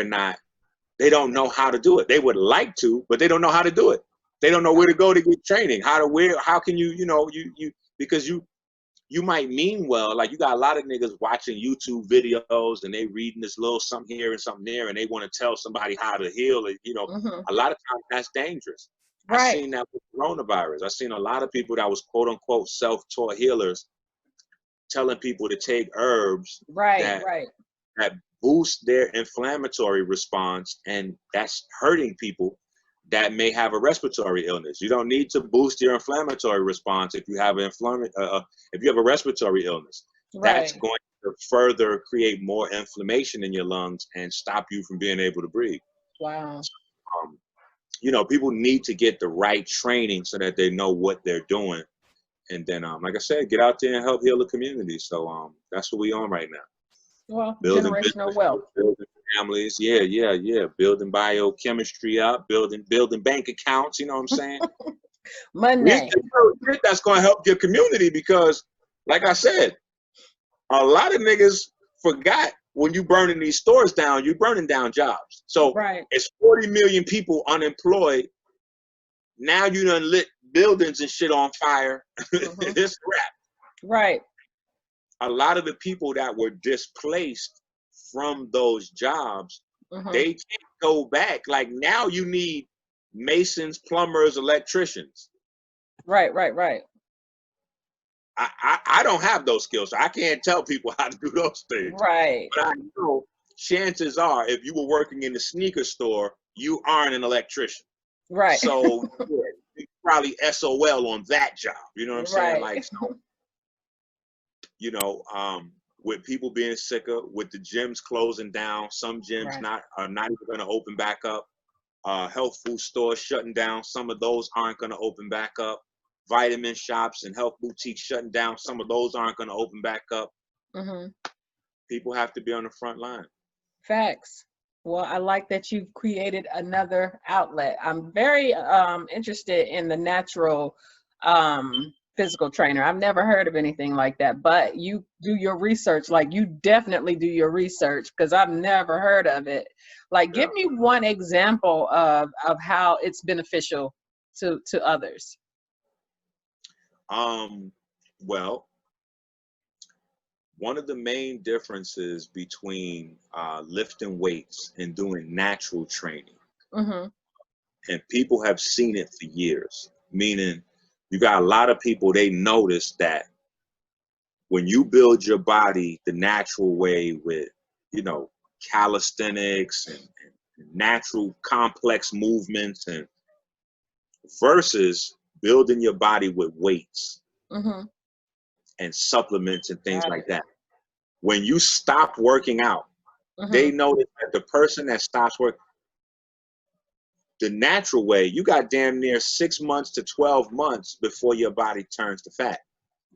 don't know how to do it. They would like to, but they don't know how to do it. They don't know where to go to get training. How can because you might mean well, like you got a lot of niggas watching YouTube videos and they reading this little something here and something there and they want to tell somebody how to heal it. mm-hmm. A lot of times that's dangerous. I Right, seen that with coronavirus. I seen a lot of people that was quote unquote self-taught healers telling people to take herbs right, that right, that boost their inflammatory response, and that's hurting people that may have a respiratory illness. You don't need to boost your inflammatory response if you have if you have a respiratory illness. That's right. going to further create more inflammation in your lungs and stop you from being able to breathe. Wow. Um, People need to get the right training so that they know what they're doing. And then, like I said, get out there and help heal the community. So that's what we on right now. Well, Building generational businesses, wealth. building families, yeah. Building biochemistry up, building bank accounts. You know what I'm saying? Money. That's going to help your community because, like I said, a lot of niggas forgot when you burning these stores down, you burning down jobs. So Right. it's 40 million people unemployed. Now you done lit buildings and shit on fire. Mm-hmm. It's a wrap. Right. A lot of the people that were displaced from those jobs, Mm-hmm. they can't go back. Like now you need masons, plumbers, electricians. Right, right, right. I don't have those skills, so I can't tell people how to do those things. Right. But I know chances are, if you were working in the sneaker store, you aren't an electrician. Right. So yeah, you probably SOL on that job. You know what I'm saying? Right. Like, so, you know, with people being sicker, with the gyms closing down, some gyms Right. are not even going to open back up. Health food stores shutting down, some of those aren't going to open back up. Vitamin shops and health boutiques shutting down, some of those aren't going to open back up. Mm-hmm. People have to be on the front line. Facts. Well, I like that you've created another outlet. I'm very interested in the natural physical trainer. I've never heard of anything like that, but you do your research. Like, you definitely do your research, because I've never heard of it. Like, give me one example of how it's beneficial to others. Well, one of the main differences between lifting weights and doing natural training, Mm-hmm. and people have seen it for years, meaning you got a lot of people, they notice that when you build your body the natural way with, you know, calisthenics and natural complex movements, and versus building your body with weights Mm-hmm. and supplements and things Got like it. that. When you stop working out, they Mm-hmm. notice that the person that stops working the natural way, you got damn near 6 months to 12 months before your body turns to fat.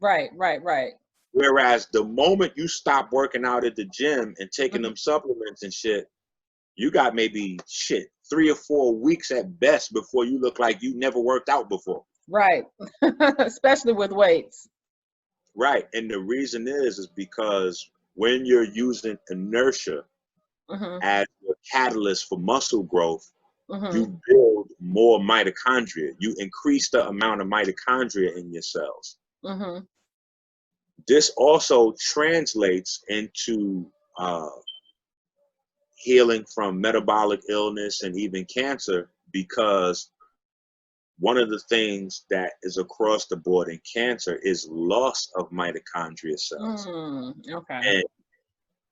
Right, right, right. Whereas the moment you stop working out at the gym and taking Mm-hmm. them supplements and shit, you got maybe 3 or 4 weeks at best before you look like you never worked out before. Right. Especially with weights. Right. And the reason is because when you're using inertia Mm-hmm. as a catalyst for muscle growth, Mm-hmm. you build more mitochondria. You increase the amount of mitochondria in your cells. Mm-hmm. This also translates into healing from metabolic illness and even cancer, because one of the things that is across the board in cancer is loss of mitochondria cells. Okay. And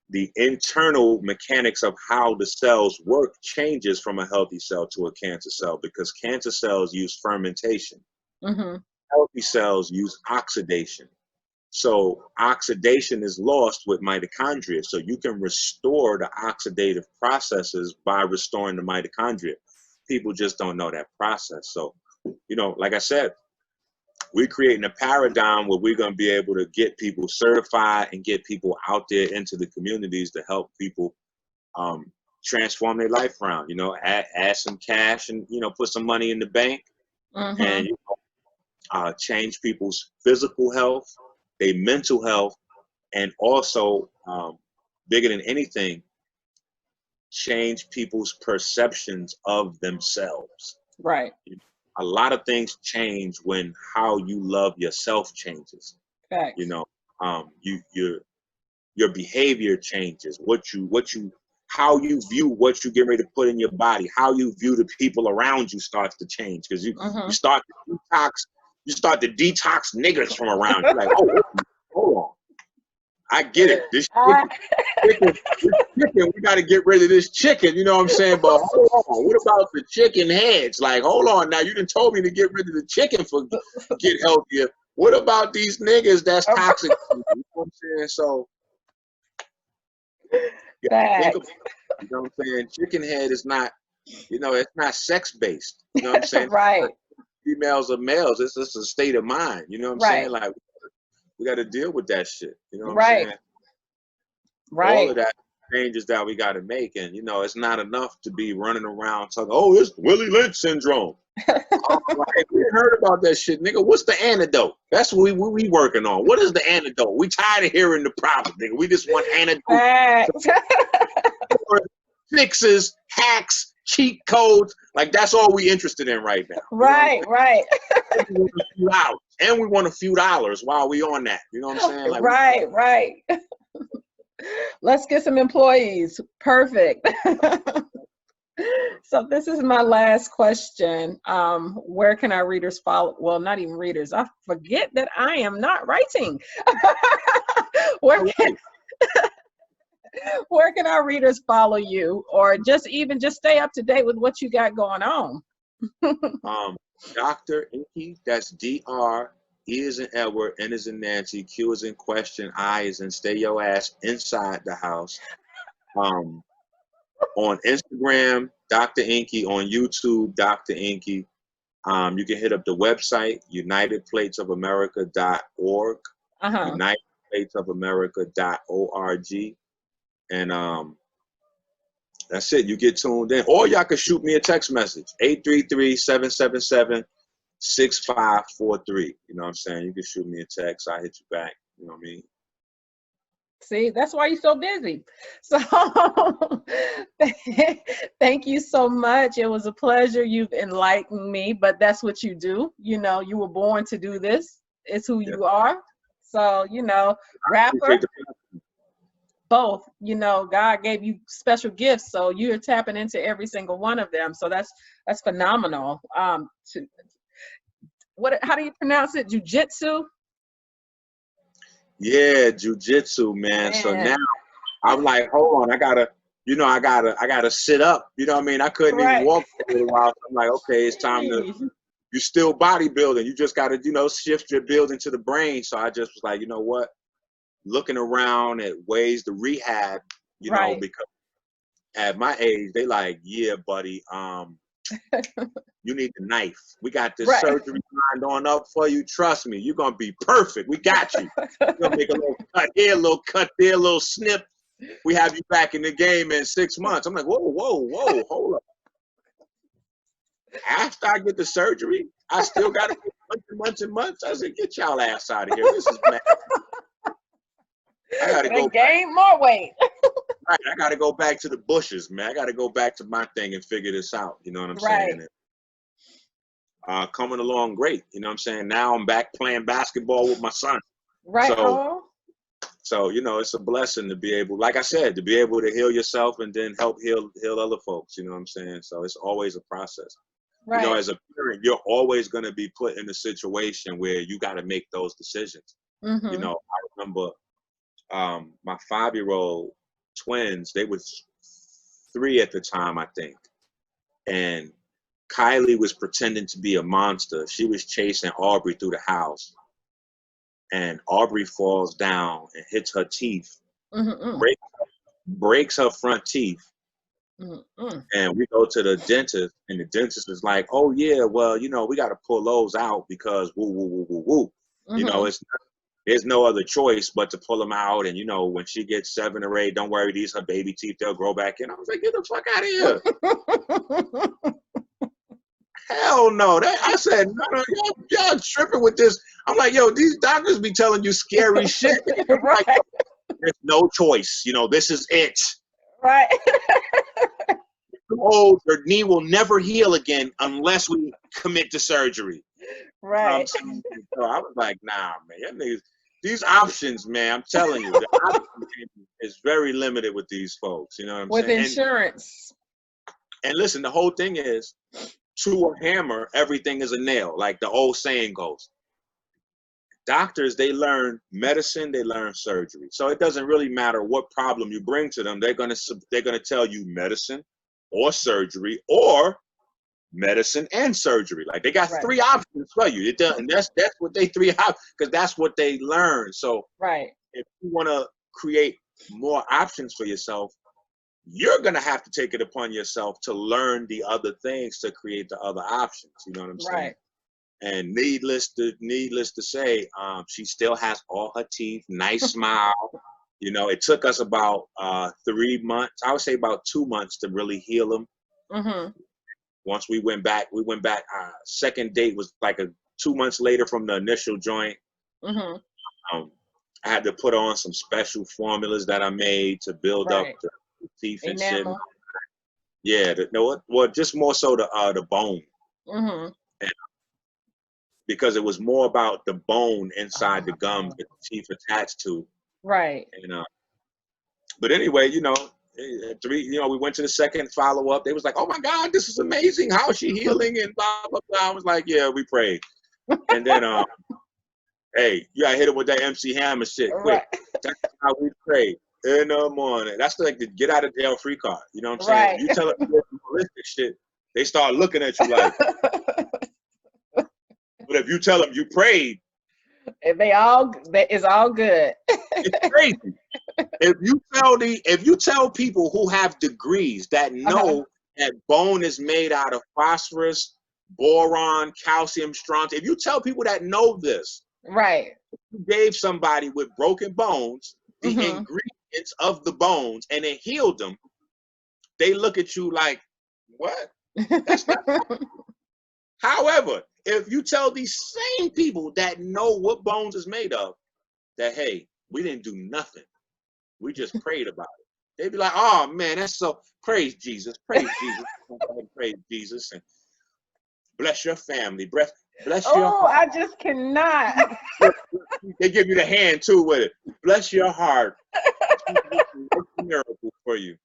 the internal mechanics of how the cells work changes from a healthy cell to a cancer cell, because cancer cells use fermentation. Mm-hmm. Healthy cells use oxidation. So oxidation is lost with mitochondria. So you can restore the oxidative processes by restoring the mitochondria. People just don't know that process. So, you know, like I said, we're creating a paradigm where we're going to be able to get people certified and get people out there into the communities to help people transform their life around, you know, add some cash and, you know, put some money in the bank, Mm-hmm. and you know, change people's physical health, their mental health, and also, bigger than anything, change people's perceptions of themselves. Right. A lot of things change when how you love yourself changes. You Facts. know, your behavior changes. How you view what you get ready to put in your body, how you view the people around you starts to change, because you Mm-hmm. start to detox niggas from around you. Like, oh, hold on. I get it. This chicken, we got to get rid of this chicken. You know what I'm saying? But hold on. What about the chicken heads? Like, hold on. Now, you done told me to get rid of the chicken for get healthier. What about these niggas that's toxic? You know what I'm saying? So, yeah, think about it. You know what I'm saying? Chicken head is not, you know, it's not sex based. You know what I'm saying? Right. Females or males. It's just a state of mind. You know what I'm Right. saying? Like, we got to deal with that shit. You know what I'm Right. saying? Right. All of that changes that we got to make, and you know, it's not enough to be running around talking, oh, it's Willie Lynch syndrome. All right, we heard about that shit, nigga. What's the antidote? That's what we working on. What is the antidote? We tired of hearing the problem, nigga. We just want antidote. Fixes, hacks, cheat codes. Like, that's all we interested in right now. Right, right. And we want a few dollars while we on that. You know what I'm saying? Like, right, right. Let's get some employees. Perfect. So this is my last question. Where can our readers follow? Well, not even readers. I forget that I am not writing. where can where can our readers follow you, or just stay up to date with what you got going on? Dr. ENQI, that's DR, E is in Edward, N is in Nancy, Q is in question, I is in stay your ass inside the house. On Instagram, Dr. ENQI, on YouTube, Dr. ENQI. You can hit up the website, unitedplatesofamerica.org, Uh-huh. unitedplatesofamerica.org, and that's it. You get tuned in. Or y'all can shoot me a text message, 833-777-6543. You know what I'm saying? You can shoot me a text. I hit you back. You know what I mean? See, that's why you're so busy. So thank you so much. It was a pleasure. You've enlightened me, but that's what you do. You know, you were born to do this. It's who you are. So, rapper, both, God gave you special gifts. So you're tapping into every single one of them. So that's phenomenal. How do you pronounce it? Jiu-jitsu? Yeah, jujitsu, man. So now I'm like, hold on, I gotta sit up. You know what I mean? I couldn't even walk for a little while. So I'm like, okay, it's time to. You're still bodybuilding. You just gotta, shift your building to the brain. So I just was like, you know what? Looking around at ways to rehab, because at my age, they like, yeah, buddy, you need the knife. We got this surgery lined on up for you. Trust me, you're gonna be perfect. We got you. We're gonna make a little cut here, a little cut there, a little snip. We have you back in the game in 6 months. I'm like, whoa, hold up. After I get the surgery, I still got to months and months. I said, get y'all ass out of here. This is mad. I gotta go gain more weight. Right, I got to go back to the bushes, man. I got to go back to my thing and figure this out. You know what I'm saying? Coming along great. You know what I'm saying? Now I'm back playing basketball with my son. Right. So it's a blessing to be able, like I said, to be able to heal yourself and then help heal other folks. You know what I'm saying? So it's always a process. Right. As a parent, you're always going to be put in a situation where you got to make those decisions. Mm-hmm. I remember my 5-year-old twins, they were 3 at the time, I think. And Kylie was pretending to be a monster. She was chasing Aubrey through the house. And Aubrey falls down and hits her teeth, breaks her front teeth. And we go to the dentist, and the dentist is like, oh, yeah, well, we got to pull those out because woo, woo, woo, woo, woo. There's no other choice but to pull them out. And, when she gets 7 or 8, don't worry, these are her baby teeth. They'll grow back in. I was like, get the fuck out of here. Hell no. I said, no, y'all tripping with this. I'm like, yo, these doctors be telling you scary shit. Like, there's no choice. This is it. Right. Oh, your knee will never heal again unless we commit to surgery. Right. So I was like, nah, man. These options, man, I'm telling you, the option is very limited with these folks. You know what I'm saying? With insurance. And listen, the whole thing is, to a hammer, everything is a nail, like the old saying goes. Doctors, they learn medicine, they learn surgery. So it doesn't really matter what problem you bring to them. They're gonna tell you medicine or surgery or medicine and surgery. Like they got 3 options for you. It does, and that's what they 3 have, because that's what they learn. So if you want to create more options for yourself, you're gonna have to take it upon yourself to learn the other things to create the other options. You know what I'm saying? And needless to say, she still has all her teeth, nice smile. It took us about 3 months, I would say about 2 months to really heal them. Once we went back, second date was like 2 months later from the initial joint. I had to put on some special formulas that I made to build up the teeth and shit. Yeah, just more so the bone. And because it was more about the bone inside the gums that the teeth attached to. And but anyway, 3, you know, we went to the second follow-up. They was like, oh my God, this is amazing. How is she healing? And blah, blah, blah. I was like, yeah, we prayed. And then, hey, you gotta hit it with that MC Hammer shit quick. Right. That's how we pray in the morning. That's like the get out of jail free card. You know what I'm saying? Right. You tell them holistic shit, they start looking at you like. But if you tell them you prayed, it's all good. it's crazy. If you tell people who have degrees that know that bone is made out of phosphorus, boron, calcium, strontium, if you tell people that know this, Right. you gave somebody with broken bones the ingredients of the bones and it healed them, they look at you like, what? That's not. However, if you tell these same people that know what bones is made of that, hey, we didn't do nothing, we just prayed about it, they'd be like, oh man, that's so, praise Jesus, praise Jesus, praise Jesus, and bless your family, bless your heart. I just cannot. They give you the hand too with it. Bless your heart. Miracle for you.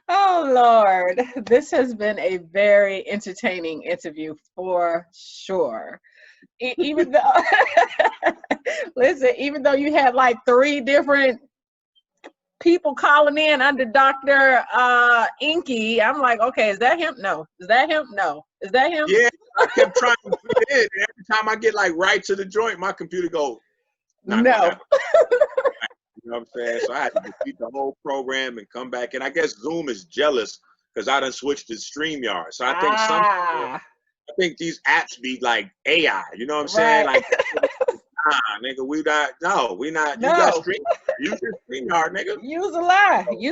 Oh Lord, this has been a very entertaining interview for sure. Even though, listen, even though you had like 3 different people calling in under Dr. ENQI, I'm like, okay, is that him? No. Is that him? No. Is that him? Yeah, I kept trying to put it in, and every time I get like right to the joint, my computer goes, No. You know what I'm saying? So I had to defeat the whole program and come back. And I guess Zoom is jealous because I done switched to StreamYard. So I think I think these apps be like AI. You know what I'm saying? Like, nigga, we not. You got StreamYard. Use your StreamYard, nigga. Use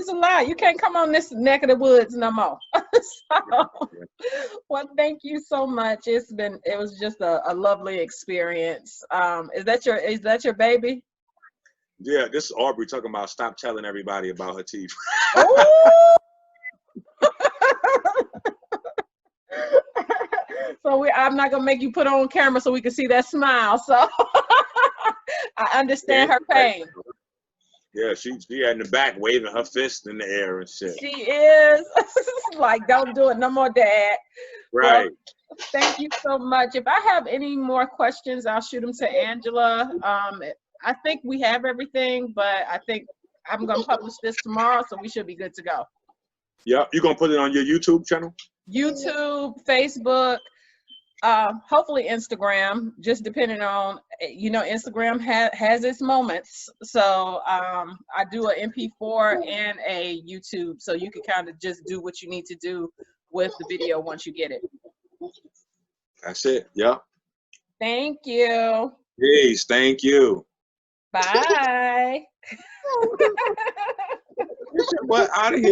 a lie. You can't come on this neck of the woods no more. Well, thank you so much. It was just a lovely experience. Is that your baby? Yeah, this is Aubrey talking about stop telling everybody about her teeth. So I'm not gonna make you put on camera so we can see that smile. So I understand her pain. Yeah, she in the back waving her fist in the air and shit. She is like, don't do it no more, Dad. Right. Well, thank you so much. If I have any more questions, I'll shoot them to Angela. I think we have everything, but I think I'm going to publish this tomorrow, so we should be good to go. Yeah, you're going to put it on your YouTube channel? YouTube, Facebook, hopefully Instagram, just depending on, Instagram has its moments. So I do an MP4 and a YouTube, so you can kind of just do what you need to do with the video once you get it. That's it, yeah. Thank you. Peace, thank you. Bye. Get your butt out of here.